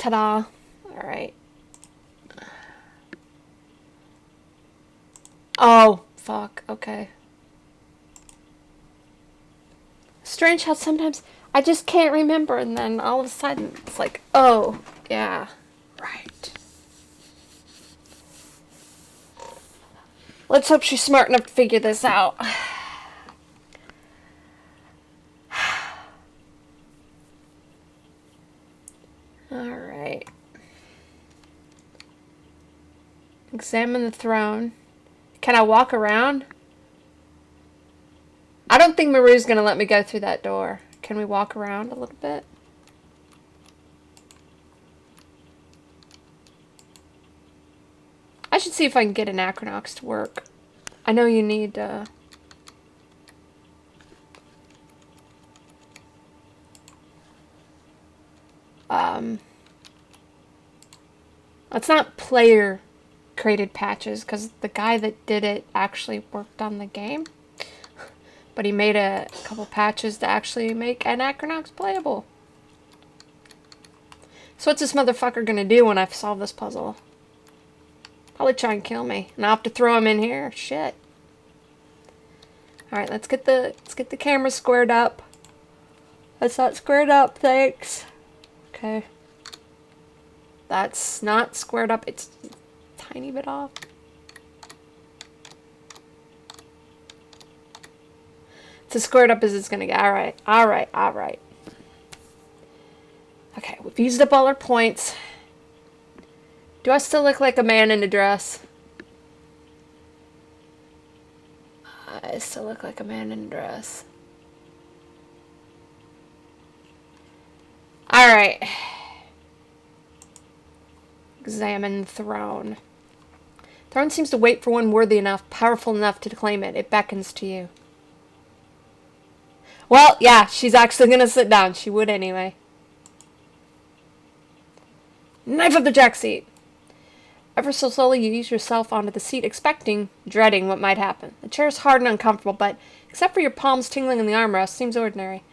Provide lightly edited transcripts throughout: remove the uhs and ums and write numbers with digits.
Ta-da. Alright. Oh, fuck. Okay. Strange how sometimes I just can't remember, and then all of a sudden it's like, oh, yeah, right. Let's hope she's smart enough to figure this out. Alright. Examine the throne. Can I walk around? I don't think Marie's gonna let me go through that door. Can we walk around a little bit? I should see if I can get an Acronox to work. I know you need, it's not player created patches, because the guy that did it actually worked on the game. But he made a couple patches to actually make Anachronox playable. So what's this motherfucker gonna do when I solve this puzzle? Probably try and kill me. And I'll have to throw him in here. Shit. Alright, let's get the camera squared up. That's not squared up, thanks. Okay. That's not squared up. It's a tiny bit off. It's as squared up as it's gonna get. Alright, alright, alright. Okay, we've used up all our points. Do I still look like a man in a dress? I still look like a man in a dress. Alright. Examine the throne. Throne seems to wait for one worthy enough, powerful enough to claim it. It beckons to you. Well, yeah, she's actually gonna sit down. She would anyway. Knife up the jack seat. Ever so slowly you ease yourself onto the seat, expecting, dreading what might happen. The chair is hard and uncomfortable, but, except for your palms tingling in the armrest, seems ordinary.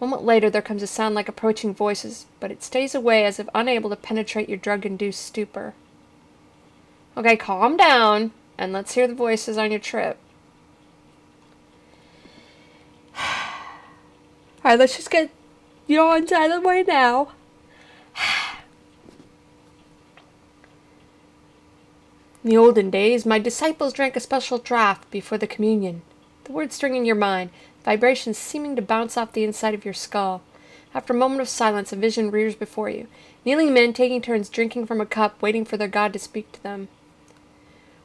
A moment later there comes a sound like approaching voices, but it stays away as if unable to penetrate your drug-induced stupor. Okay, calm down, and let's hear the voices on your trip. Alright, let's just get yawns out of the way now. In the olden days, my disciples drank a special draught before the communion. The words sting in your mind, vibrations seeming to bounce off the inside of your skull. After a moment of silence, a vision rears before you. Kneeling men taking turns drinking from a cup, waiting for their God to speak to them.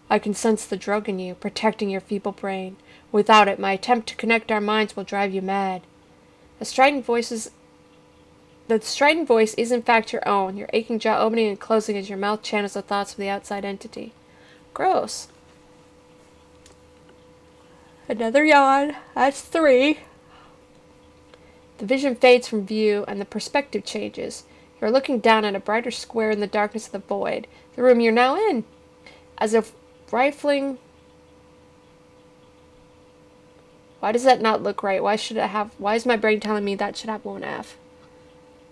I can sense the drug in you, protecting your feeble brain. Without it, my attempt to connect our minds will drive you mad. The strident voice is in fact your own, your aching jaw opening and closing as your mouth channels the thoughts of the outside entity. Gross. Another yawn. That's 3. The vision fades from view and the perspective changes. You are looking down at a brighter square in the darkness of the void, the room you're now in. As if rifling... Why does that not look right? Why is my brain telling me that should have 1F?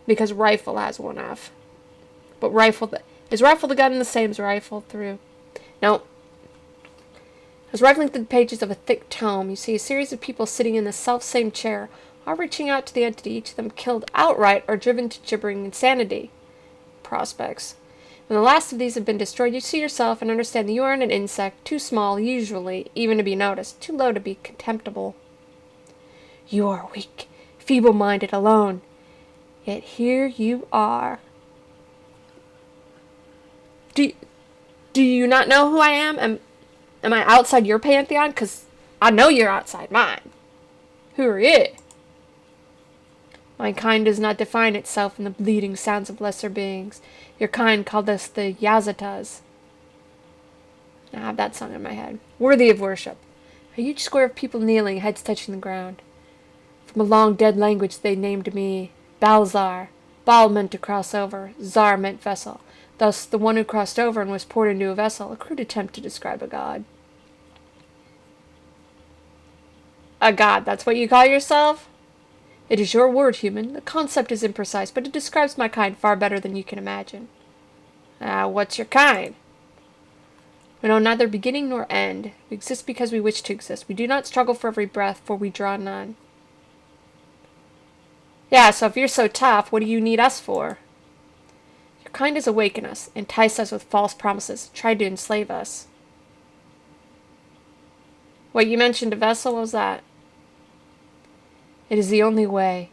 Because rifle has 1F. But is rifle the gun the same as rifle through? No. As rifling through the pages of a thick tome, you see a series of people sitting in the self-same chair, all reaching out to the entity, each of them killed outright or driven to gibbering insanity. Prospects. When the last of these have been destroyed, you see yourself and understand that you are an insect, too small, usually, even to be noticed, too low to be contemptible. You are weak, feeble-minded, alone. Yet here you are. Do you not know who I am? Am I outside your pantheon? 'Cause I know you're outside mine. Who are you? My kind does not define itself in the bleeding sounds of lesser beings. Your kind called us the Yazatas. I have that song in my head. Worthy of worship. A huge square of people kneeling, heads touching the ground. From a long dead language they named me Balzar. Bal meant to cross over. Zar meant vessel. Thus, the one who crossed over and was poured into a vessel, a crude attempt to describe a god. A god, that's what you call yourself? It is your word, human. The concept is imprecise, but it describes my kind far better than you can imagine. What's your kind? We know neither beginning nor end. We exist because we wish to exist. We do not struggle for every breath, for we draw none. Yeah, so if you're so tough, what do you need us for? Your kind has awakened us, enticed us with false promises, tried to enslave us. What, you mentioned a vessel? What was that? It is the only way.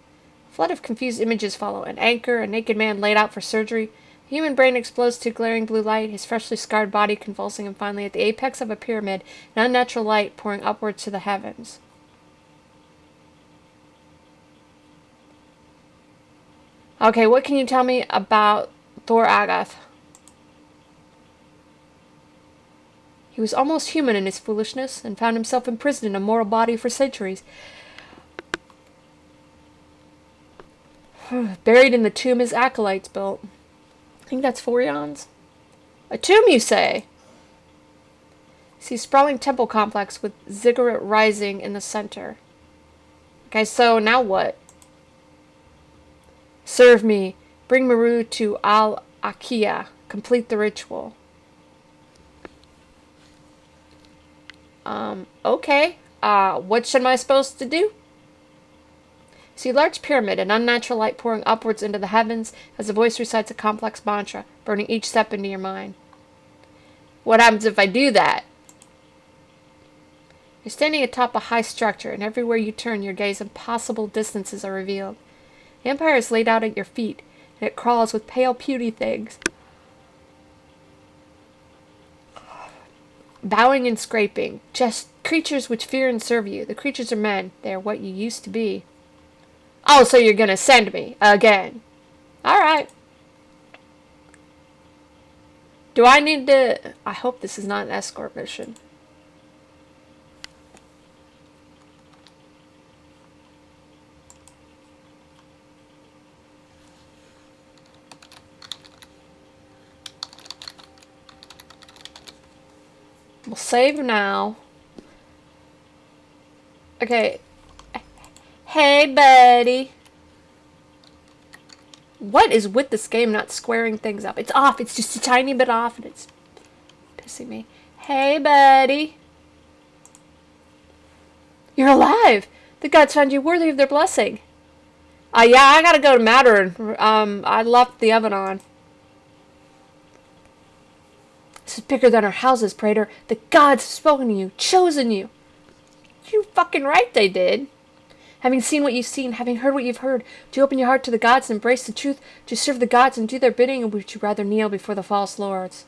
A flood of confused images follow. An anchor, a naked man laid out for surgery. The human brain explodes to glaring blue light, his freshly scarred body convulsing, and finally, at the apex of a pyramid, an unnatural light pouring upwards to the heavens. Okay, what can you tell me about Thor Agath? He was almost human in his foolishness, and found himself imprisoned in a mortal body for centuries. Buried in the tomb his acolytes built. I think that's 4 eons. A tomb, you say? See, sprawling temple complex with ziggurat rising in the center. Okay, so now what? Serve me. Bring Maru to Al-Akia. Complete the ritual. Okay. What should I supposed to do? See a large pyramid, an unnatural light pouring upwards into the heavens as a voice recites a complex mantra, burning each step into your mind. What happens if I do that? You're standing atop a high structure, and everywhere you turn, your gaze impossible distances are revealed. The empire is laid out at your feet, and it crawls with pale, puny things, bowing and scraping, just creatures which fear and serve you. The creatures are men. They are what you used to be. Oh, so you're gonna send me again. Alright. Do I need to... I hope this is not an escort mission. We'll save now. Okay. Hey, buddy. What is with this game not squaring things up? It's off. It's just a tiny bit off, and it's pissing me. Hey, buddy. You're alive. The gods found you worthy of their blessing. Yeah, I gotta go to Mattern. I left the oven on. This is bigger than our houses, Praetor. The gods have spoken to you, chosen you. You fucking right they did. Having seen what you've seen, having heard what you've heard, do you open your heart to the gods and embrace the truth? Do you serve the gods and do their bidding, or would you rather kneel before the false lords?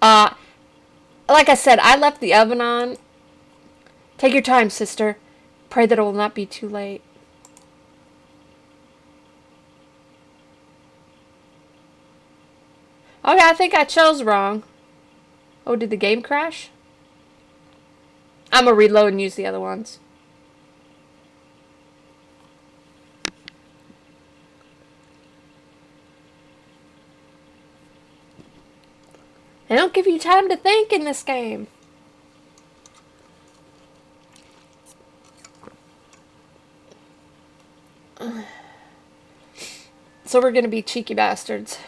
Like I said, I left the oven on. Take your time, sister. Pray that it will not be too late. Okay, I think I chose wrong. Oh, did the game crash? I'm gonna reload and use the other ones. They don't give you time to think in this game. So we're gonna be cheeky bastards.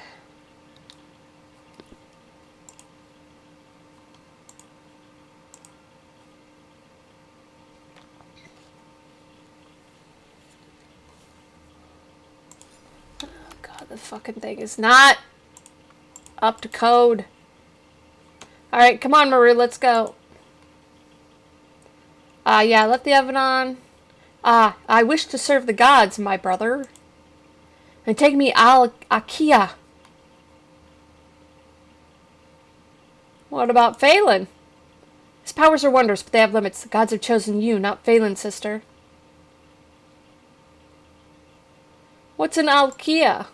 Oh God, the fucking thing is not up to code. Alright, come on, Maru, let's go. Yeah, left the oven on. I wish to serve the gods, my brother. And take me Al-Akia. What about Phelan? His powers are wondrous, but they have limits. The gods have chosen you, not Phelan, sister. What's an Al-Akia?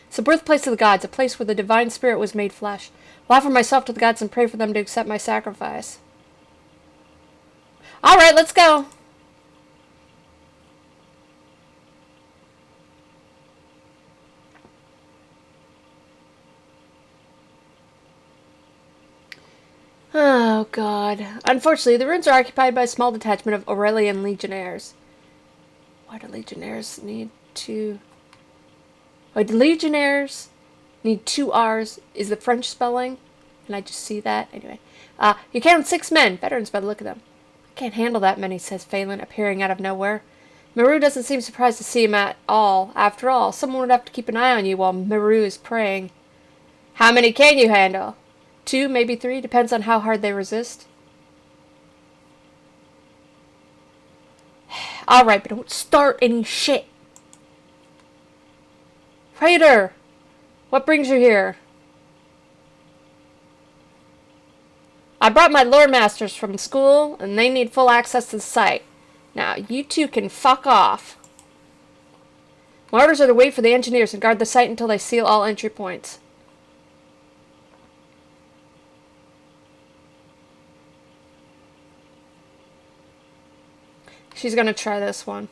It's the birthplace of the gods, a place where the divine spirit was made flesh. I'll offer myself to the gods and pray for them to accept my sacrifice. Alright, let's go. Oh, God. Unfortunately, the ruins are occupied by a small detachment of Aurelian legionnaires. Why do Legionnaires need to... Why do Legionnaires need 2 R's? Is the French spelling? Can I just see that? Anyway. You count 6 men. Veterans by the look of them. I can't handle that many, says Phelan, appearing out of nowhere. Meru doesn't seem surprised to see him at all. After all, someone would have to keep an eye on you while Meru is praying. How many can you handle? 2, maybe 3, depends on how hard they resist. Alright, but don't start any shit. Praetor! What brings you here? I brought my Lord Masters from school, and they need full access to the site. Now, you two can fuck off. My orders are to wait for the engineers and guard the site until they seal all entry points. She's gonna try this one.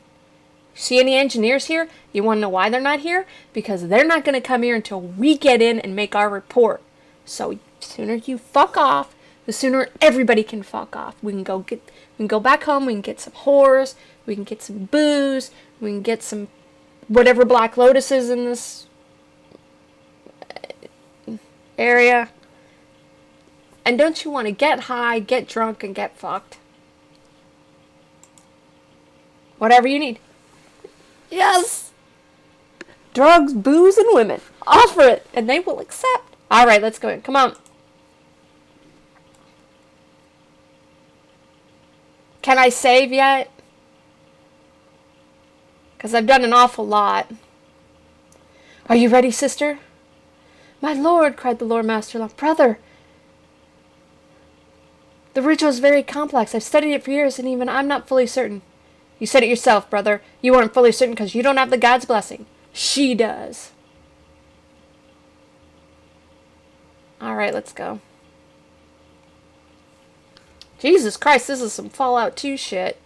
See any engineers here? You want to know why they're not here? Because they're not gonna come here until we get in and make our report. So, the sooner you fuck off, the sooner everybody can fuck off. We can go back home, we can get some whores, we can get some booze, we can get some whatever Black Lotus is in this area. And don't you want to get high, get drunk, and get fucked? Whatever you need. Yes! Drugs, booze, and women. Offer it, and they will accept. Alright, let's go in. Come on. Can I save yet? Because I've done an awful lot. Are you ready, sister? My lord, cried the Lord Master. Brother! The ritual is very complex. I've studied it for years, and even I'm not fully certain. You said it yourself, brother. You aren't fully certain because you don't have the God's blessing. She does. Alright, let's go. Jesus Christ, this is some Fallout 2 shit.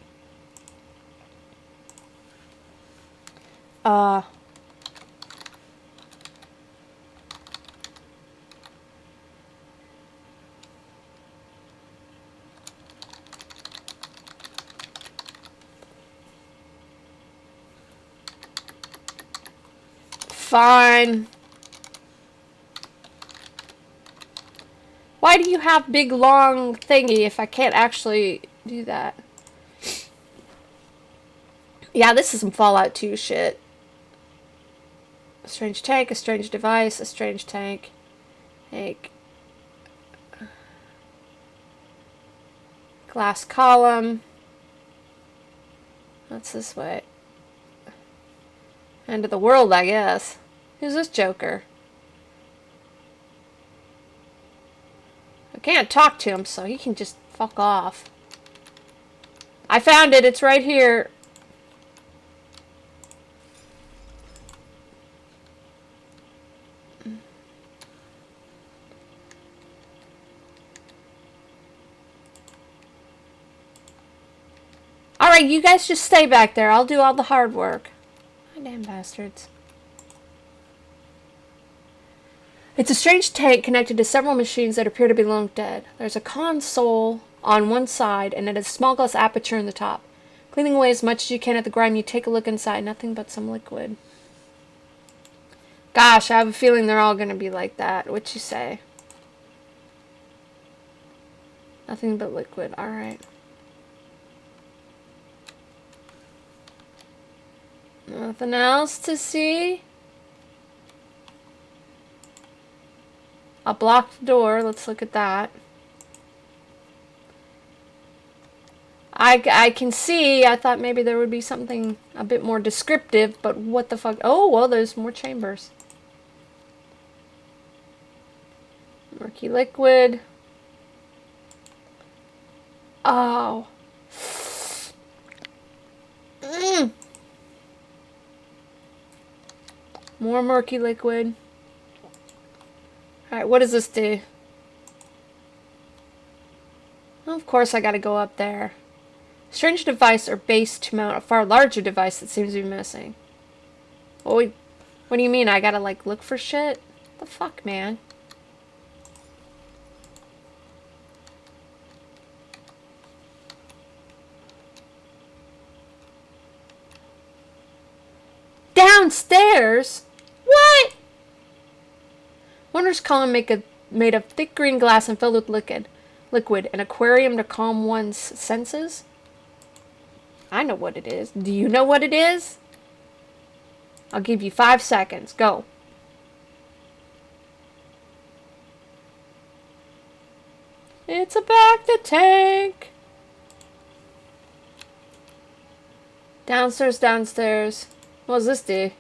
Fine. Why do you have big long thingy if I can't actually do that? Yeah, this is some Fallout 2 shit. A strange tank, a strange device, a strange tank. Tank. Glass column. What's this way? End of the world, I guess. Who's this joker? I can't talk to him, so he can just fuck off. I found it. It's right here. Alright, you guys just stay back there. I'll do all the hard work. Damn bastards. It's a strange tank connected to several machines that appear to be long dead. There's a console on one side, and it has a small glass aperture in the top. Cleaning away as much as you can at the grime, you take a look inside. Nothing but some liquid. Gosh, I have a feeling they're all going to be like that. What you say? Nothing but liquid. Alright. Nothing else to see? A blocked door. Let's look at that. I can see. I thought maybe there would be something a bit more descriptive, but what the fuck? Oh, well, there's more chambers. Murky liquid. Oh. More murky liquid. Alright, what does this do? Well, of course I gotta go up there. Strange device or base to mount a far larger device that seems to be missing. Oh, what do you mean? I gotta, like, look for shit? What the fuck, man? downstairs? What? Wondrous column made of thick green glass and filled with liquid. An aquarium to calm one's senses? I know what it is. Do you know what it is? I'll give you 5 seconds. Go. It's a bacta tank. Downstairs. What does this do?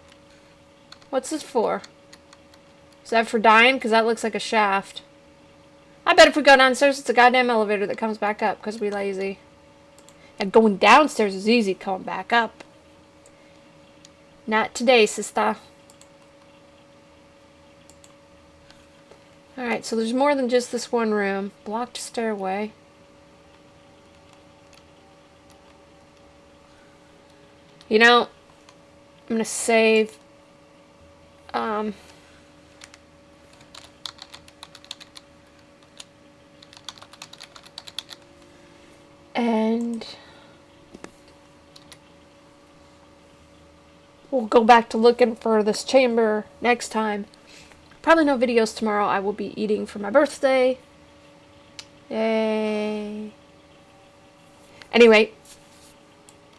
What's this for? Is that for dying? Because that looks like a shaft. I bet if we go downstairs, it's a goddamn elevator that comes back up because we're lazy. And going downstairs is easy, coming back up. Not today, sister. Alright, so there's more than just this one room. Blocked stairway. You know, I'm gonna save. And we'll go back to looking for this chamber next time. Probably no videos tomorrow. I will be eating for my birthday. Yay. Anyway,